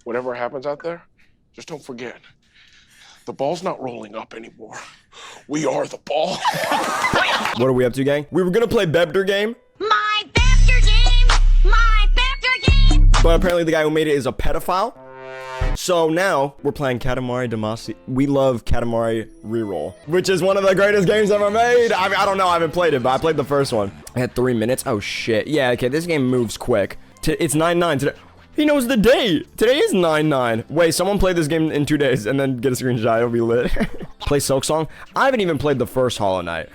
Whatever happens out there, just don't forget, the ball's not rolling up anymore. We are the ball. What are we up to, gang? We were gonna play Bebder game. My Bebder game! My Bebder game! But apparently the guy who made it is a pedophile. So now we're playing Katamari Damacy. We love Katamari Reroll, which is one of the greatest games ever made. I don't know, I haven't played it, but I played the first one. I had 3 minutes. Oh shit. Yeah, okay, this game moves quick. It's 9-9 today. He knows the date. Today is 9-9. Wait, someone play this game in 2 days and then get a screenshot. It'll be lit. Play Silk Song. I haven't even played the first Hollow Knight.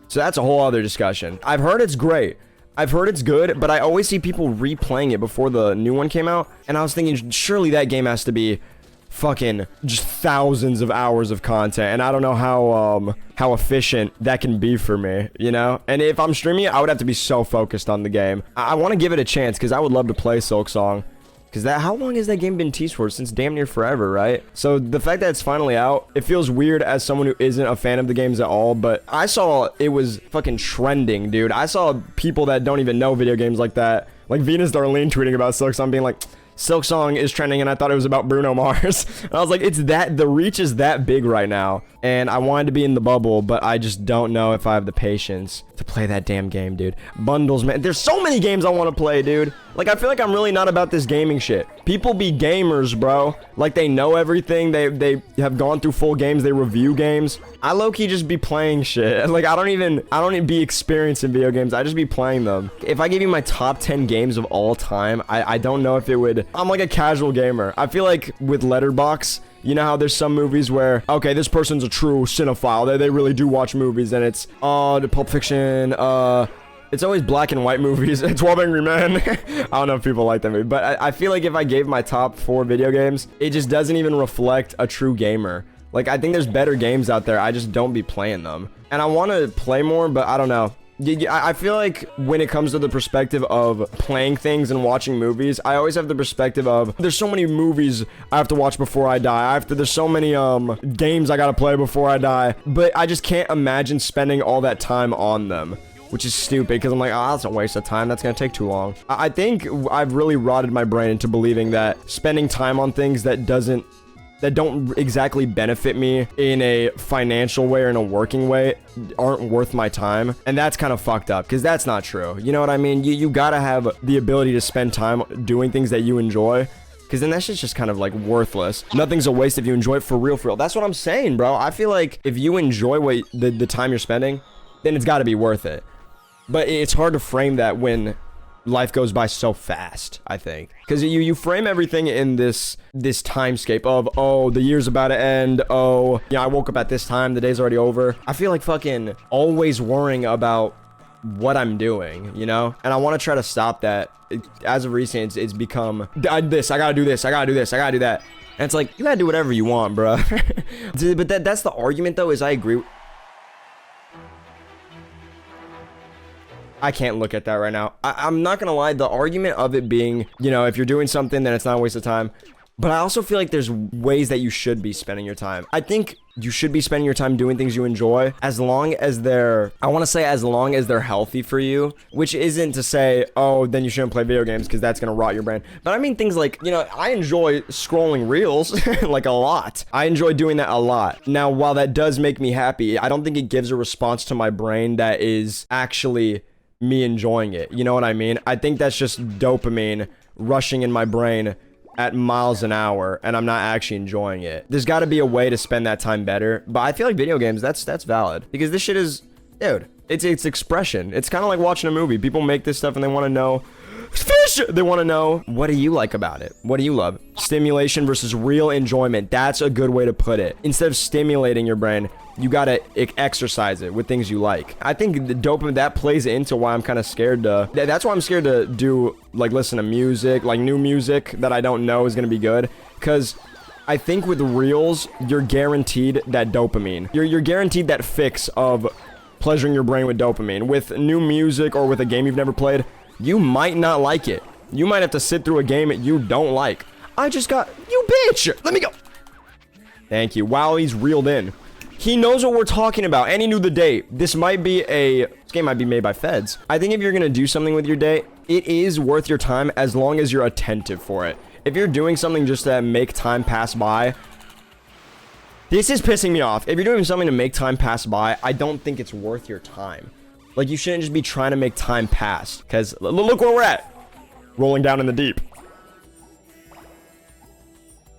So that's a whole other discussion. I've heard it's great. I've heard it's good, but I always see people replaying it before the new one came out. And I was thinking, surely that game has to be fucking just thousands of hours of content. And I don't know how efficient that can be for me, you know? And if I'm streaming it, I would have to be so focused on the game. I want to give it a chance because I would love to play Silk Song. Because how long has that game been teased for? Since damn near forever, right? So the fact that it's finally out, it feels weird as someone who isn't a fan of the games at all, but I saw it was fucking trending, dude. I saw people that don't even know video games like that, like Venus Darlene tweeting about Silk Song being like, Silk Song is trending, and I thought it was about Bruno Mars. And I was like, the reach is that big right now. And I wanted to be in the bubble, but I just don't know if I have the patience to play that damn game, dude. Bundles, man. There's so many games I want to play, dude. Like, I feel like I'm really not about this gaming shit. People be gamers, bro. Like, they know everything. They have gone through full games. They review games. I low-key just be playing shit. Like, I don't even be experienced in video games. I just be playing them. If I gave you my top 10 games of all time, I don't know if it would... I'm like a casual gamer. I feel like with Letterboxd, you know how there's some movies where, okay, this person's a true cinephile. They really do watch movies, and it's, the Pulp Fiction, it's always black and white movies. 12 Angry Men. I don't know if people like that movie, but I feel like if I gave my top 4 video games, it just doesn't even reflect a true gamer. Like, I think there's better games out there. I just don't be playing them. And I want to play more, but I don't know. I feel like when it comes to the perspective of playing things and watching movies, I always have the perspective of there's so many movies I have to watch before I die. There's so many games I gotta play before I die, but I just can't imagine spending all that time on them, which is stupid because I'm like, oh, that's a waste of time. That's gonna take too long. I think I've really rotted my brain into believing that spending time on things that don't exactly benefit me in a financial way or in a working way aren't worth my time. And that's kind of fucked up because that's not true. You know what I mean? You gotta have the ability to spend time doing things that you enjoy, because then that shit's just kind of like worthless. Nothing's a waste if you enjoy it for real. That's what I'm saying, bro. I feel like if you enjoy the time you're spending, then it's gotta be worth it. But it's hard to frame that when life goes by so fast, I think, because you frame everything in this timescape of, oh, the year's about to end, oh, yeah, I woke up at this time, the day's already over. I feel like fucking always worrying about what I'm doing, you know? And I want to try to stop that. As of recent, it's become I gotta do this, I gotta do this, I gotta do that, and it's like, you gotta do whatever you want, bro. But that's the argument though, is I agree. I can't look at that right now. I'm not gonna lie, the argument of it being, you know, if you're doing something, then it's not a waste of time. But I also feel like there's ways that you should be spending your time. I think you should be spending your time doing things you enjoy, as long as they're healthy for you, which isn't to say, oh, then you shouldn't play video games because that's gonna rot your brain. But I mean things like, you know, I enjoy scrolling reels like a lot. I enjoy doing that a lot. Now, while that does make me happy, I don't think it gives a response to my brain that is actually me enjoying it. You know what I mean? I think that's just dopamine rushing in my brain at miles an hour, and I'm not actually enjoying it. There's got to be a way to spend that time better. But I feel like video games, that's valid, because this shit is, dude, it's expression. It's kind of like watching a movie. People make this stuff and they want to know fish. They want to know, what do you like about it? What do you love? Stimulation versus real enjoyment. That's a good way to put it. Instead of stimulating your brain, you gotta exercise it with things you like. I think the dopamine, that plays into why I'm kind of scared to, that's why I'm scared to do, like, listen to music, like new music that I don't know is gonna be good. Because I think with reels, you're guaranteed that dopamine. You're guaranteed that fix of pleasuring your brain with dopamine. With new music or with a game you've never played, you might not like it. You might have to sit through a game that you don't like. I just got, you bitch! Let me go! Thank you. Wow, he's reeled in. He knows what we're talking about, and he knew the date. This game might be made by feds. I think if you're gonna do something with your day, it is worth your time as long as you're attentive for it. If you're doing something just to make time pass by, this is pissing me off. If you're doing something to make time pass by, I don't think it's worth your time. Like, you shouldn't just be trying to make time pass. Because look where we're at. Rolling down in the deep.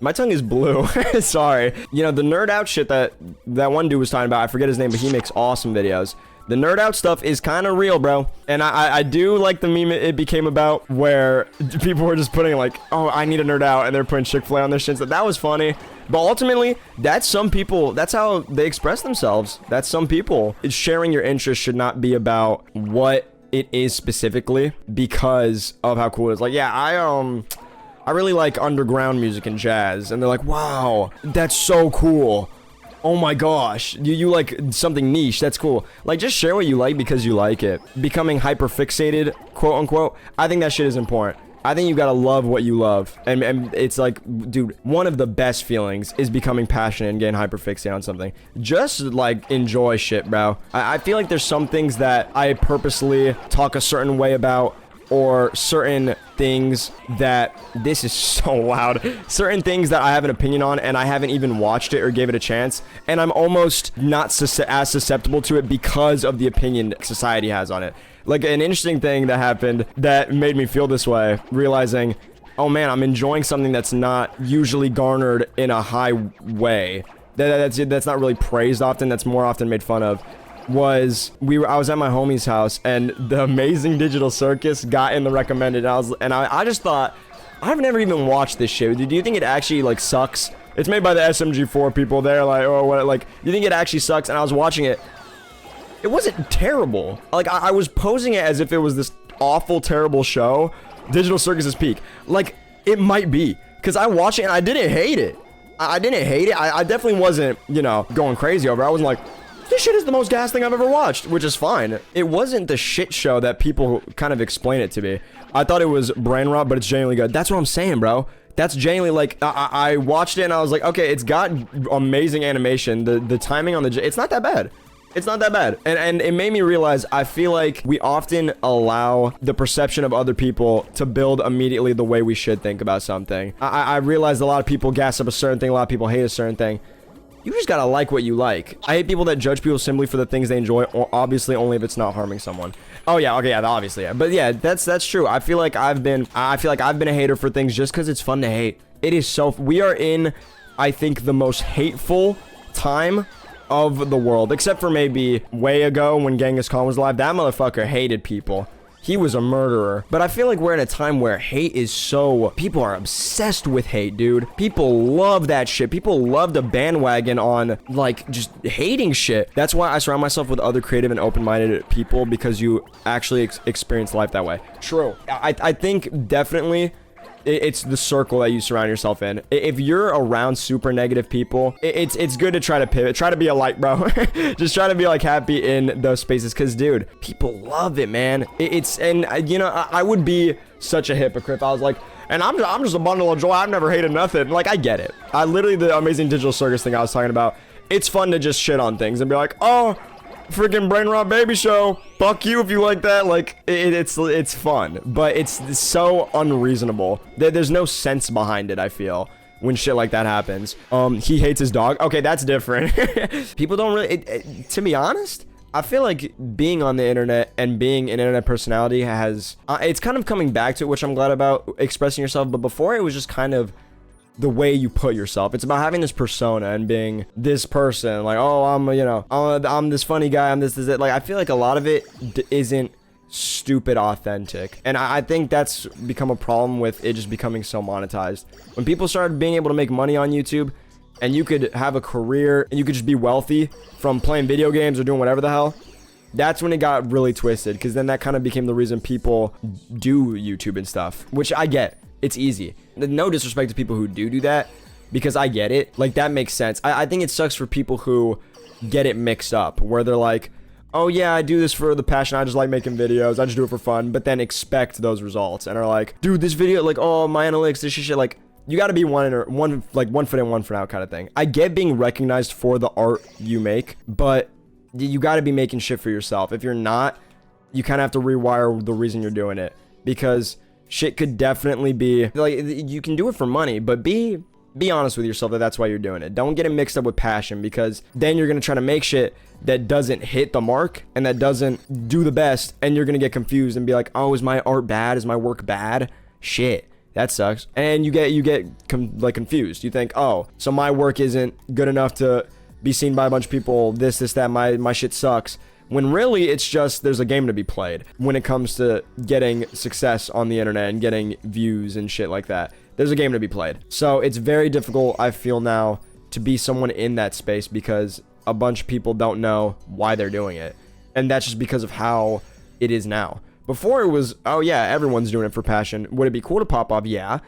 My tongue is blue. Sorry. You know, the nerd out shit that one dude was talking about, I forget his name, but he makes awesome videos. The nerd out stuff is kind of real, bro. And I do like the meme it became about where people were just putting like, oh, I need a nerd out, and they're putting Chick-fil-A on their shins. That was funny. But ultimately, that's some people, that's how they express themselves. That's some people. Sharing your interests should not be about what it is specifically because of how cool it is. Like, yeah, I really like underground music and jazz. And they're like, wow, that's so cool. Oh my gosh, you like something niche, that's cool. Like, just share what you like because you like it. Becoming hyper fixated, quote unquote, I think that shit is important. I think you gotta love what you love. And it's like, dude, one of the best feelings is becoming passionate and getting hyper fixated on something. Just like enjoy shit, bro. I feel like there's some things that I purposely talk a certain way about, or certain things that, this is so loud, certain things that I have an opinion on and I haven't even watched it or gave it a chance, and I'm almost not as susceptible to it because of the opinion society has on it. Like, an interesting thing that happened that made me feel this way, realizing, oh man, I'm enjoying something that's not usually garnered in a high way, that's not really praised often, that's more often made fun of, was I was at my homie's house and the Amazing Digital Circus got in the recommended, and I just thought, I've never even watched this shit. Do you think it actually like sucks? It's made by the SMG4 people. They're like, oh, what, like, do you think it actually sucks? And I was watching it. It wasn't terrible. Like, I was posing it as if it was this awful, terrible show. Digital Circus's peak. Like, it might be, because I watched it and I didn't hate it. I didn't hate it. I definitely wasn't, you know, going crazy over it. I wasn't like, this shit is the most gas thing I've ever watched, which is fine. It wasn't the shit show that people kind of explain it to be. I thought it was brain rot, but it's genuinely good. That's what I'm saying, bro. That's genuinely, like, I watched it and I was like, okay, it's got amazing animation. The timing on it's not that bad. It's not that bad. And it made me realize, I feel like we often allow the perception of other people to build immediately the way we should think about something. I realized a lot of people gas up a certain thing, a lot of people hate a certain thing. You just gotta like what you like. I hate people that judge people simply for the things they enjoy, or obviously only if it's not harming someone. Oh yeah, okay, yeah, obviously, yeah. But yeah, that's true. I feel like I've been a hater for things just because it's fun to hate. It is so. We are in, I think, the most hateful time of the world, except for maybe way ago when Genghis Khan was alive. That motherfucker hated people. He was a murderer. But I feel like we're in a time where hate is so... People are obsessed with hate, dude. People love that shit. People love the bandwagon on, like, just hating shit. That's why I surround myself with other creative and open-minded people, because you actually experience life that way. True. I think definitely... It's the circle that you surround yourself in. If you're around super negative people, it's good to try to pivot. Try to be a light, bro. Just try to be like happy in those spaces, because dude, people love it, man. And you know, I would be such a hypocrite if I was like, and I'm just a bundle of joy. I've never hated nothing. Like, I get it. I literally, the Amazing Digital Circus thing I was talking about, it's fun to just shit on things and be like, oh, freaking brain rot baby show, fuck you if you like that. Like, it's fun, but it's so unreasonable. There's no sense behind it, I feel, when shit like that happens. He hates his dog. Okay, that's different. People don't really, to be honest, I feel like being on the internet and being an internet personality has, it's kind of coming back to it, which I'm glad about, expressing yourself. But before, it was just kind of the way you put yourself. It's about having this persona and being this person, like, oh, I'm this funny guy, I'm this it. Like, I feel like a lot of it isn't stupid authentic, and I think that's become a problem with it just becoming so monetized. When people started being able to make money on YouTube, and you could have a career and you could just be wealthy from playing video games or doing whatever the hell, that's when it got really twisted, because then that kind of became the reason people do YouTube and stuff, which I get. It's easy. No disrespect to people who do that, because I get it. Like, that makes sense. I think it sucks for people who get it mixed up, where they're like, oh yeah, I do this for the passion, I just like making videos, I just do it for fun, but then expect those results and are like, dude, this video, like, oh, my analytics, this shit, like, you gotta be one foot in, one foot out kind of thing. I get being recognized for the art you make, but you gotta be making shit for yourself. If you're not, you kind of have to rewire the reason you're doing it, because shit could definitely be like, you can do it for money, but be honest with yourself that that's why you're doing it. Don't get it mixed up with passion, because then you're gonna try to make shit that doesn't hit the mark and that doesn't do the best, and you're gonna get confused and be like, oh, is my art bad? Is my work bad? Shit, that sucks. And you get confused. You think, oh, so my work isn't good enough to be seen by a bunch of people, this, that, my shit sucks. When really, it's just, there's a game to be played when it comes to getting success on the internet and getting views and shit like that. There's a game to be played. So it's very difficult, I feel now, to be someone in that space, because a bunch of people don't know why they're doing it. And that's just because of how it is now. Before it was, oh yeah, everyone's doing it for passion. Would it be cool to pop off? Yeah.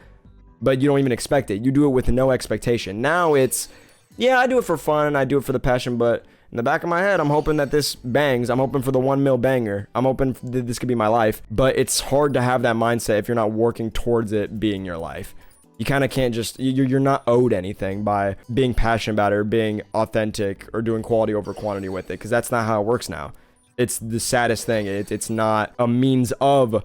But you don't even expect it. You do it with no expectation. Now it's, yeah, I do it for fun and I do it for the passion, but in the back of my head, I'm hoping that this bangs. I'm hoping for the 1 mil banger. I'm hoping that this could be my life. But it's hard to have that mindset if you're not working towards it being your life. You kind of can't just, you're not owed anything by being passionate about it or being authentic or doing quality over quantity with it, because that's not how it works now. It's the saddest thing. It's not a means of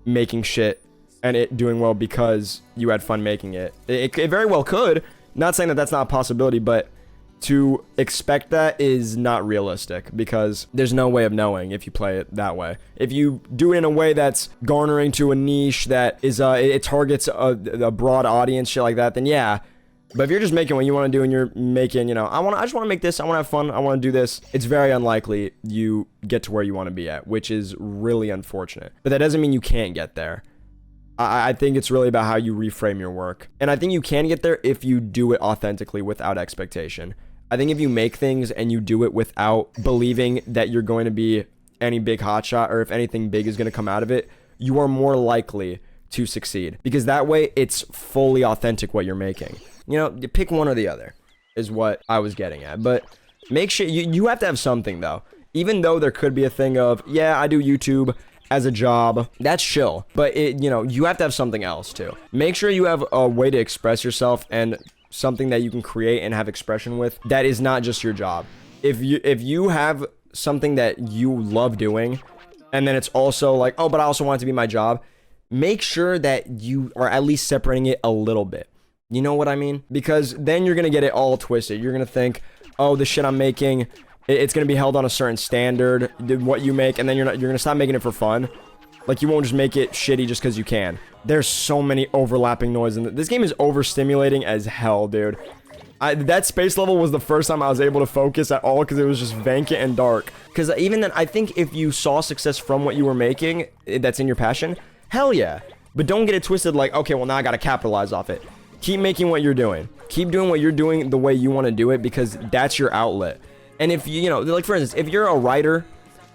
making shit and it doing well because you had fun making it. It very well could. Not saying that that's not a possibility, but to expect that is not realistic, because there's no way of knowing if you play it that way. If you do it in a way that's garnering to a niche that is it targets a broad audience, shit like that, then yeah. But if you're just making what you want to do and you're making, you know, I just want to make this, I want to have fun, I want to do this, it's very unlikely you get to where you want to be at, which is really unfortunate. But that doesn't mean you can't get there. I think it's really about how you reframe your work. And I think you can get there if you do it authentically without expectation. I think if you make things and you do it without believing that you're going to be any big hotshot, or if anything big is going to come out of it, you are more likely to succeed. Because that way, it's fully authentic what you're making. You know, you pick one or the other is what I was getting at. But make sure, you have to have something though. Even though there could be a thing of, yeah, I do YouTube as a job, that's chill. But you know, you have to have something else too. Make sure you have a way to express yourself and something that you can create and have expression with that is not just your job. If you have something that you love doing, and then it's also like, oh, but I also want it to be my job, make sure that you are at least separating it a little bit. You know what I mean? Because then you're gonna get it all twisted. You're gonna think, oh, the shit I'm making, it's gonna be held on a certain standard, what you make, and then you're gonna stop making it for fun. Like, you won't just make it shitty just because you can. There's so many overlapping noise, and this game is overstimulating as hell, dude. That space level was the first time I was able to focus at all, because it was just vacant and dark. Because even then, I think if you saw success from what you were making, that's in your passion, hell yeah. But don't get it twisted like, okay, well now I gotta capitalize off it. Keep making what you're doing. Keep doing what you're doing the way you want to do it, because that's your outlet. And if you know, like for instance, if you're a writer,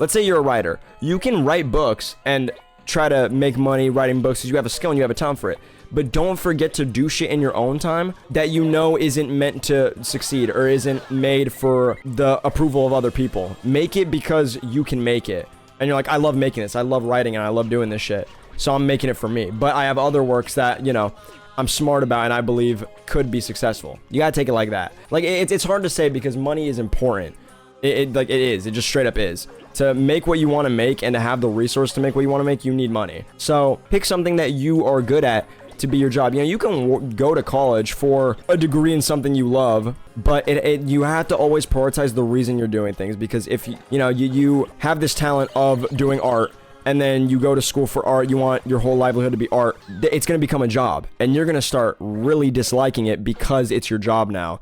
let's say you're a writer, you can write books and try to make money writing books because you have a skill and you have a talent for it. But don't forget to do shit in your own time that you know isn't meant to succeed or isn't made for the approval of other people. Make it because you can make it. And you're like, I love making this. I love writing and I love doing this shit. So I'm making it for me. But I have other works that, you know, I'm smart about and I believe could be successful. You gotta take it like that. Like, it's hard to say because money is important. It is. It just straight up is. To make what you want to make and to have the resource to make what you want to make, you need money. So pick something that you are good at to be your job. You know, you can go to college for a degree in something you love, but you have to always prioritize the reason you're doing things. Because if you have this talent of doing art, and then you go to school for art, you want your whole livelihood to be art, it's going to become a job. And you're going to start really disliking it because it's your job now.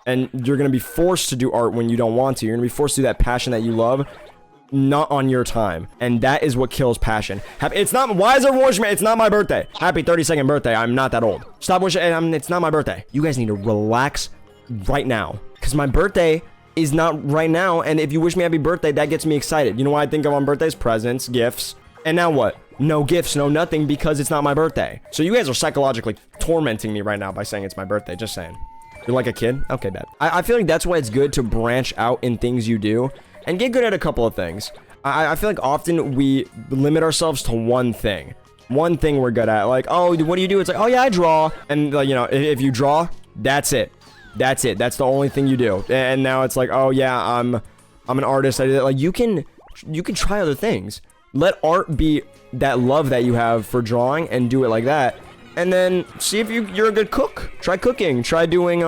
And you're going to be forced to do art when you don't want to. You're going to be forced to do that passion that you love, not on your time. And that is what kills passion. It's not, why is everyone wishing me? It's not my birthday. Happy 32nd birthday. I'm not that old. Stop wishing, it's not my birthday. You guys need to relax right now. Because my birthday is not right now, and if you wish me happy birthday, that gets me excited. You know what I think of on birthdays? Presents, gifts, and now what? No gifts, no nothing, because it's not my birthday. So you guys are psychologically tormenting me right now by saying it's my birthday, just saying. You're like a kid? Okay, bad. I feel like that's why it's good to branch out in things you do, and get good at a couple of things. I feel like often we limit ourselves to one thing. One thing we're good at, like, oh, what do you do? It's like, oh yeah, I draw. And like, you know, if you draw, that's it. That's it. That's the only thing you do. And now it's like, oh yeah, I'm an artist. I do that. Like, you can try other things. Let art be that love that you have for drawing and do it like that. And then see if you're a good cook. Try cooking. Try doing,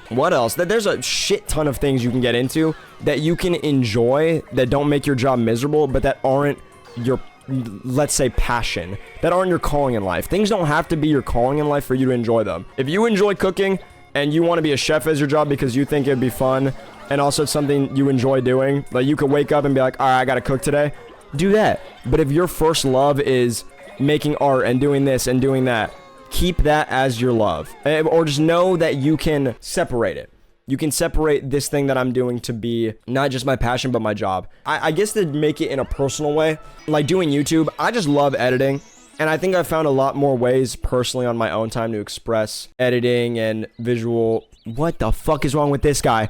what else? There's a shit ton of things you can get into that you can enjoy that don't make your job miserable, but that aren't your, let's say, passion. That aren't your calling in life. Things don't have to be your calling in life for you to enjoy them. If you enjoy cooking and you want to be a chef as your job because you think it'd be fun and also it's something you enjoy doing, like you could wake up and be like, all right, I gotta cook today, do that. But if your first love is making art and doing this and doing that, keep that as your love. Or just know that you can separate it. You can separate this thing that I'm doing to be not just my passion, but my job. I guess to make it in a personal way, like doing YouTube, I just love editing. And I think I found a lot more ways personally on my own time to express editing and visual. What the fuck is wrong with this guy?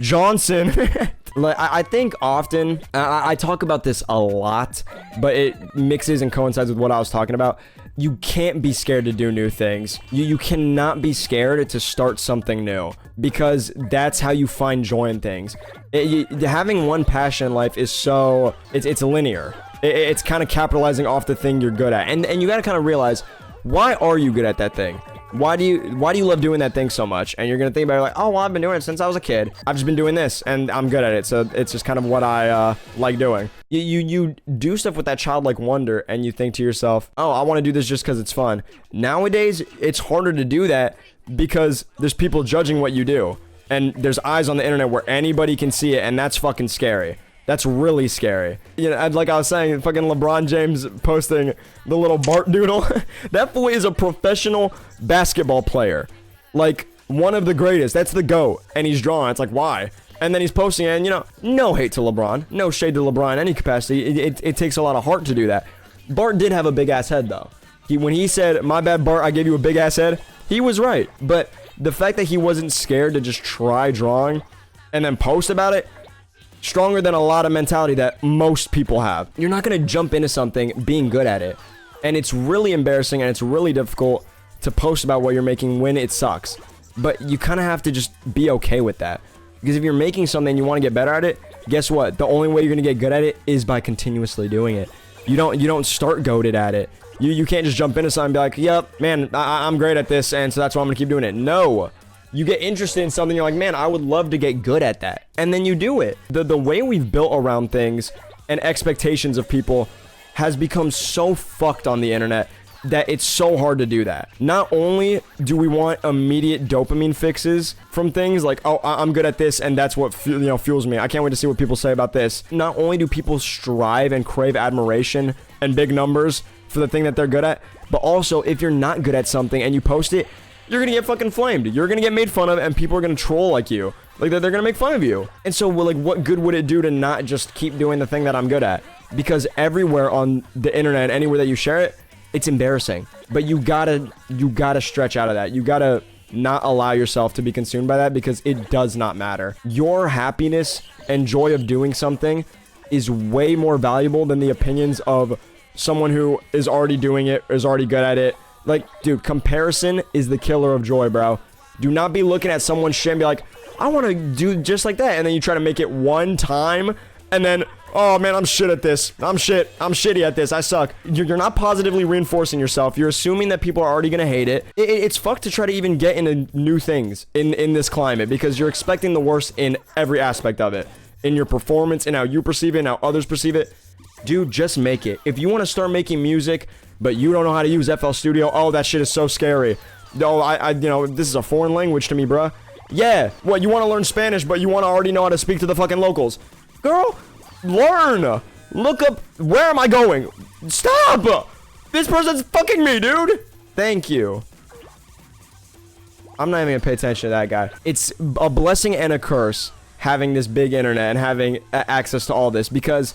Johnson. Like, I think often, I talk about this a lot, but it mixes and coincides with what I was talking about. You can't be scared to do new things. You cannot be scared to start something new, because that's how you find joy in things. Having one passion in life is so, it's linear. It's kind of capitalizing off the thing you're good at. And you gotta kind of realize, why are you good at that thing? Why do you love doing that thing so much? And you're gonna think about it like, oh, well, I've been doing it since I was a kid. I've just been doing this and I'm good at it. So it's just kind of what I like doing. You do stuff with that childlike wonder and you think to yourself, oh, I want to do this just because it's fun. Nowadays, it's harder to do that because there's people judging what you do. And there's eyes on the internet where anybody can see it, and that's fucking scary. That's really scary. You know, like I was saying, fucking LeBron James posting the little Bart doodle. That boy is a professional basketball player. Like, one of the greatest. That's the GOAT. And he's drawing. It's like, why? And then he's posting it, and, you know, no hate to LeBron. No shade to LeBron in any capacity. It takes a lot of heart to do that. Bart did have a big-ass head, though. When he said, my bad, Bart, I gave you a big-ass head, he was right. But the fact that he wasn't scared to just try drawing and then post about it, stronger than a lot of mentality that most people have. You're not going to jump into something being good at it. And it's really embarrassing and it's really difficult to post about what you're making when it sucks. But you kind of have to just be okay with that. Because if you're making something and you want to get better at it, guess what? The only way you're going to get good at it is by continuously doing it. You don't start goated at it. You can't just jump into something and be like, yep, man, I'm great at this, and so that's why I'm going to keep doing it. No. You get interested in something, you're like, man, I would love to get good at that. And then you do it. The way we've built around things and expectations of people has become so fucked on the internet that it's so hard to do that. Not only do we want immediate dopamine fixes from things like, oh, I'm good at this and that's what fuels me. I can't wait to see what people say about this. Not only do people strive and crave admiration and big numbers for the thing that they're good at, but also if you're not good at something and you post it, you're gonna get fucking flamed. You're gonna get made fun of, and people are gonna troll like you. Like, they're gonna make fun of you. And so, well, like, what good would it do to not just keep doing the thing that I'm good at? Because everywhere on the internet, anywhere that you share it, it's embarrassing. But you gotta stretch out of that. You gotta not allow yourself to be consumed by that, because it does not matter. Your happiness and joy of doing something is way more valuable than the opinions of someone who is already doing it, is already good at it. Like, dude, comparison is the killer of joy, bro. Do not be looking at someone's shit and be like, I want to do just like that. And then you try to make it one time, and then, oh, man, I'm shit at this. I'm shitty at this. I suck. You're not positively reinforcing yourself. You're assuming that people are already going to hate it. It's fucked to try to even get into new things in this climate, because you're expecting the worst in every aspect of it. In your performance, in how you perceive it, and how others perceive it. Dude, just make it. If you want to start making music, but you don't know how to use FL Studio, oh, that shit is so scary. Oh, this is a foreign language to me, bruh. Yeah, what, you want to learn Spanish, but you want to already know how to speak to the fucking locals. Girl, learn. Look up, where am I going? Stop! This person's fucking me, dude. Thank you. I'm not even gonna pay attention to that guy. It's a blessing and a curse having this big internet and having access to all this, because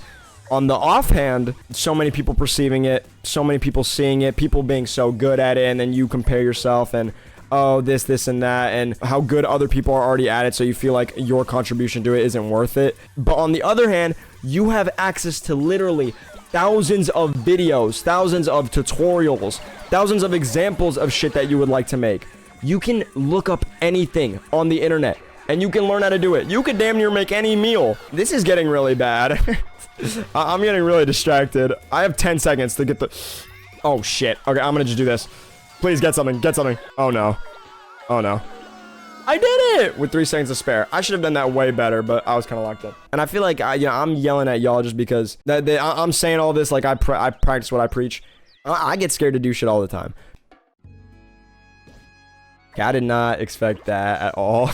on the offhand, so many people perceiving it, so many people seeing it, people being so good at it, and then you compare yourself and, oh, this, and that, and how good other people are already at it, so you feel like your contribution to it isn't worth it. But on the other hand, you have access to literally thousands of videos, thousands of tutorials, thousands of examples of shit that you would like to make. You can look up anything on the internet And you can learn how to do it. You could damn near make any meal. This is getting really bad. I'm getting really distracted. I have 10 seconds to get the... Oh, shit. Okay, I'm gonna just do this. Please, get something. Get something. Oh, no. Oh, no. I did it! With 3 seconds to spare. I should have done that way better, but I was kind of locked up. And I feel like, I'm yelling at y'all just because I'm saying all this like I practice what I preach. I get scared to do shit all the time. I did not expect that at all.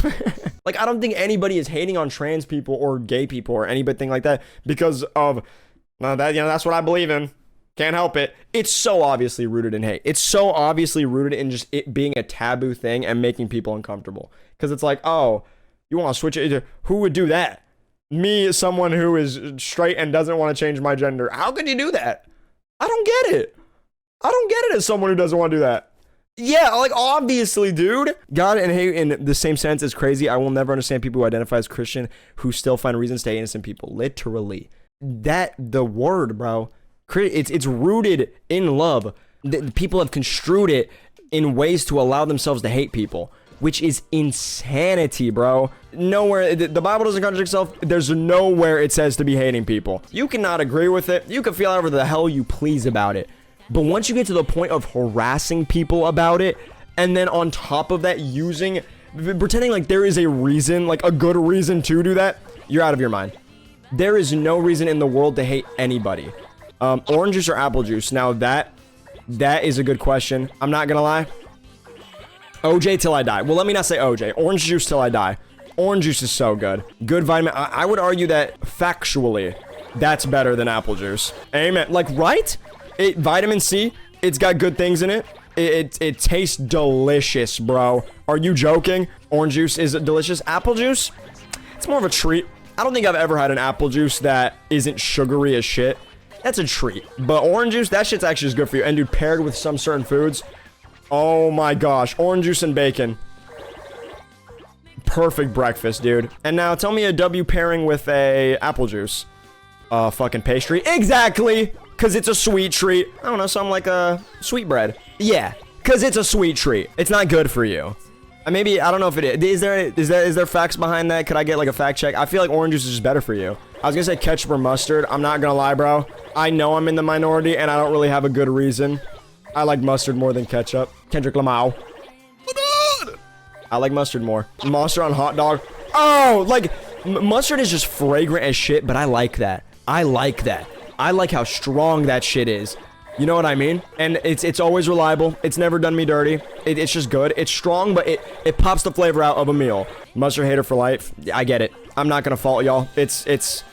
Like, I don't think anybody is hating on trans people or gay people or anything like that because of that's what I believe in. Can't help it. It's so obviously rooted in hate. It's so obviously rooted in just it being a taboo thing and making people uncomfortable. Because it's like, oh, you want to switch it? Who would do that? Me, someone who is straight and doesn't want to change my gender. How could you do that? I don't get it. I don't get it as someone who doesn't want to do that. Yeah, like, obviously, dude. God and hate in the same sense is crazy. I will never understand people who identify as Christian who still find reasons to hate innocent people. Literally. The word, bro. It's rooted in love. People have construed it in ways to allow themselves to hate people, which is insanity, bro. Nowhere, the Bible doesn't contradict itself. There's nowhere it says to be hating people. You cannot agree with it. You can feel however the hell you please about it. But once you get to the point of harassing people about it, and then on top of that, pretending like there is a reason, like a good reason to do that, you're out of your mind. There is no reason in the world to hate anybody. Orange juice or apple juice? Now that is a good question. I'm not gonna lie. OJ till I die. Well, let me not say OJ. Orange juice till I die. Orange juice is so good. Good vitamin. I would argue that factually, that's better than apple juice. Amen. Like, right? Vitamin C, it's got good things in it. It tastes delicious, bro. Are you joking? Orange juice is delicious. Apple juice, it's more of a treat. I don't think I've ever had an apple juice that isn't sugary as shit. That's a treat. But orange juice, that shit's actually just good for you. And dude, paired with some certain foods, oh my gosh, orange juice and bacon. Perfect breakfast, dude. And now tell me a W pairing with a apple juice. Fucking pastry. Exactly! Because it's a sweet treat. I don't know, something like a sweetbread. Yeah, because it's a sweet treat. It's not good for you. Maybe, I don't know if it is. Is there facts behind that? Could I get like a fact check? I feel like orange juice is just better for you. I was gonna say ketchup or mustard. I'm not gonna lie, bro. I know I'm in the minority and I don't really have a good reason. I like mustard more than ketchup. Kendrick Lamar. I like mustard more. Mustard on hot dog. Oh, like, mustard is just fragrant as shit, but I like that. I like that. I like how strong that shit is. You know what I mean? And it's always reliable. It's never done me dirty. It's just good. It's strong, but it pops the flavor out of a meal. Mustard hater for life. I get it. I'm not gonna fault y'all. It's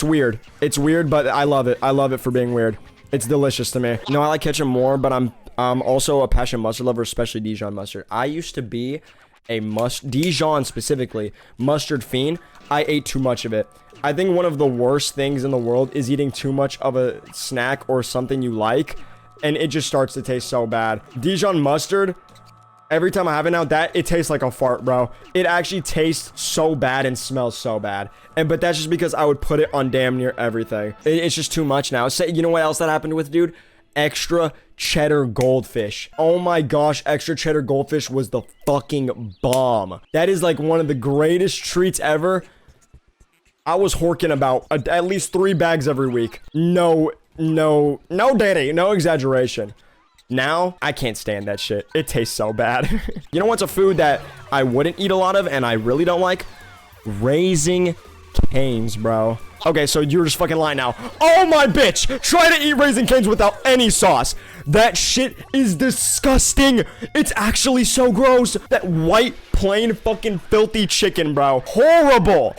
weird. It's weird, but I love it. I love it for being weird. It's delicious to me. No, I like ketchup more, but I'm also a passion mustard lover, especially Dijon mustard. I used to be a Dijon specifically mustard fiend. I ate too much of it. I think one of the worst things in the world is eating too much of a snack or something you like, and it just starts to taste so bad. Dijon mustard, every time I have it now, it tastes like a fart, bro. It actually tastes so bad and smells so bad. But that's just because I would put it on damn near everything. It's just too much now. You know what else that happened with, dude? Extra cheddar goldfish. Oh my gosh, extra cheddar goldfish was the fucking bomb. That is like one of the greatest treats ever. I was horking about at least 3 bags every week. No daddy, no exaggeration. Now, I can't stand that shit. It tastes so bad. You know what's a food that I wouldn't eat a lot of and I really don't like? Raising Cane's, bro. Okay, so you're just fucking lying now. Oh my bitch! Try to eat Raising Cane's without any sauce. That shit is disgusting. It's actually so gross. That white, plain, fucking filthy chicken, bro. Horrible.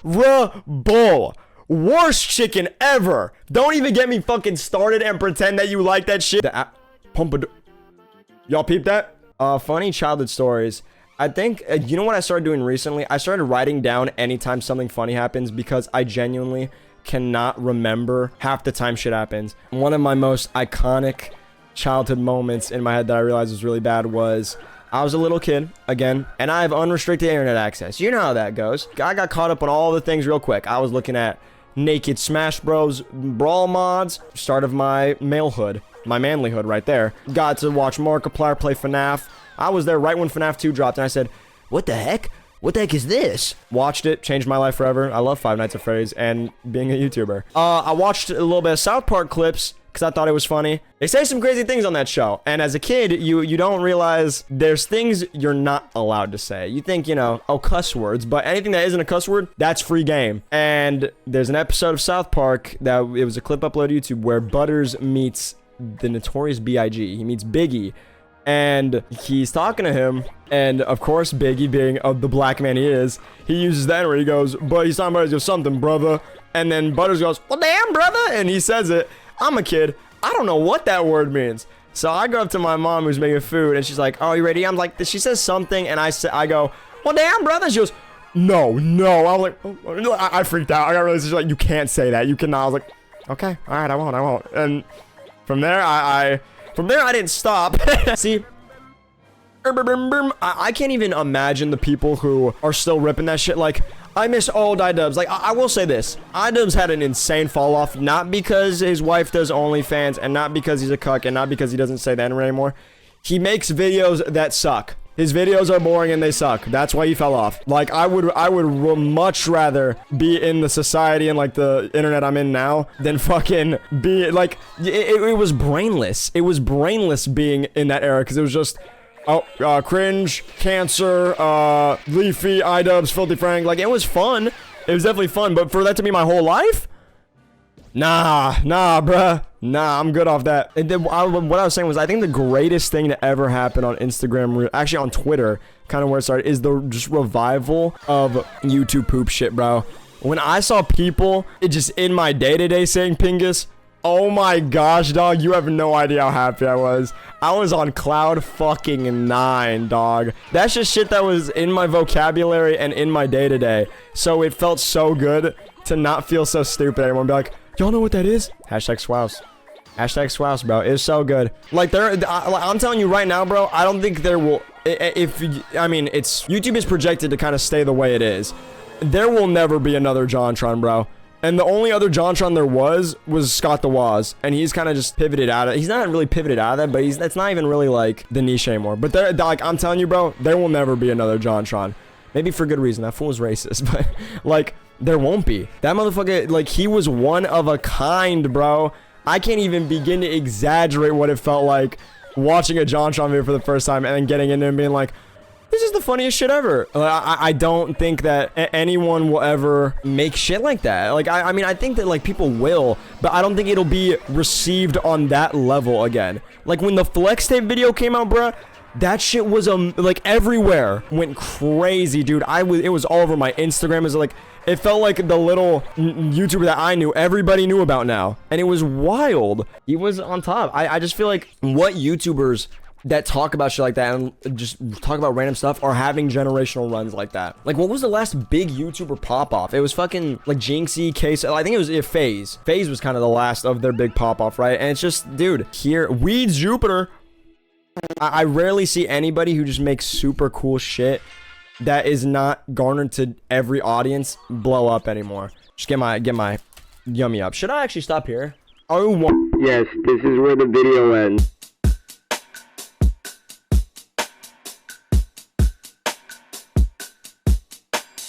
Horrible. Worst chicken ever. Don't even get me fucking started and pretend that you like that shit. Pompadour. Y'all peep that? Funny childhood stories. I think, you know what I started doing recently? I started writing down anytime something funny happens because I genuinely cannot remember half the time shit happens. One of my most iconic childhood moments in my head that I realized was really bad was I was a little kid, again, and I have unrestricted internet access. You know how that goes. I got caught up on all the things real quick. I was looking at naked Smash Bros. Brawl mods, start of my malehood, my manlyhood right there. Got to watch Markiplier play FNAF. I was there right when FNAF 2 dropped, and I said, what the heck? what the heck is this? Watched it, changed my life forever. I love Five Nights at Freddy's and being a YouTuber. I watched a little bit of South Park clips because I thought it was funny. They say some crazy things on that show. And as a kid, you don't realize there's things you're not allowed to say. You think, you know, oh, cuss words. But anything that isn't a cuss word, that's free game. And there's an episode of South Park that it was a clip uploaded to YouTube where Butters meets the Notorious B.I.G. He meets Biggie. And he's talking to him. And of course, Biggie, being the black man he is, he uses that where he goes, but he's talking about something, brother. And then Butters goes, well, damn, brother. And he says it. I'm a kid. I don't know what that word means. So I go up to my mom who's making food and she's like, oh, you ready? I'm like, she says something and I go, well, damn, brother. She goes, no. I'm like, oh. I freaked out. I got really, she's like, you can't say that. You cannot. I was like, okay, all right, I won't. And from there, I didn't stop. See, I can't even imagine the people who are still ripping that shit. Like, I miss old iDubbbz. Like, I will say this. iDubbbz had an insane fall off, not because his wife does OnlyFans, and not because he's a cuck, and not because he doesn't say the N-word anymore. He makes videos that suck. His videos are boring and they suck. That's why he fell off. Like, I would much rather be in the society and, like, the internet I'm in now than fucking be, like, it was brainless. It was brainless being in that era, because it was just... oh, cringe, cancer, Leafy, iDubbbz, Filthy Frank. Like, it was fun. It was definitely fun, but for that to be my whole life? Nah, bruh. Nah, I'm good off that. And then what I was saying was, I think the greatest thing to ever happen on Instagram, actually on Twitter, kind of where it started, is the just revival of YouTube poop shit, bro. When I saw people, it just in my day-to-day saying Pingus, oh my gosh, dog, you have no idea how happy I was. I was on cloud fucking 9, dog. That's just shit that was in my vocabulary and in my day-to-day. So it felt so good to not feel so stupid anymore and be like, y'all know what that is? Hashtag swouse. Hashtag swouse, bro. It's so good. Like, I'm telling you right now, bro, I don't think there will... I mean, YouTube is projected to kind of stay the way it is. There will never be another JonTron, bro. And the only other JonTron there was Scott the Woz, and he's kind of just pivoted out of it. He's not really pivoted out of that, but that's not even really like the niche anymore. But like, I'm telling you, bro, there will never be another JonTron. Maybe for good reason. That fool was racist, but like, there won't be. That motherfucker, like, he was one of a kind, bro. I can't even begin to exaggerate what it felt like watching a JonTron video for the first time and then getting in there and being like, this is the funniest shit ever. I don't think that anyone will ever make shit like that. Like, I mean, I think that, like, people will, but I don't think it'll be received on that level again. Like, when the flex tape video came out, bruh, that shit was, like, everywhere. Went crazy, dude. It was all over my Instagram. It was, like, it felt like the little YouTuber that I knew, everybody knew about now. And it was wild. He was on top. I just feel like what YouTubers that talk about shit like that and just talk about random stuff are having generational runs like that. Like, what was the last big YouTuber pop-off? It was fucking, like, Jinxie, Case. I think it was FaZe. FaZe was kind of the last of their big pop-off, right? And it's just, dude, here, Weeds Jupiter. I rarely see anybody who just makes super cool shit that is not garnered to every audience blow up anymore. Just get my yummy up. Should I actually stop here? Oh, yes, this is where the video ends.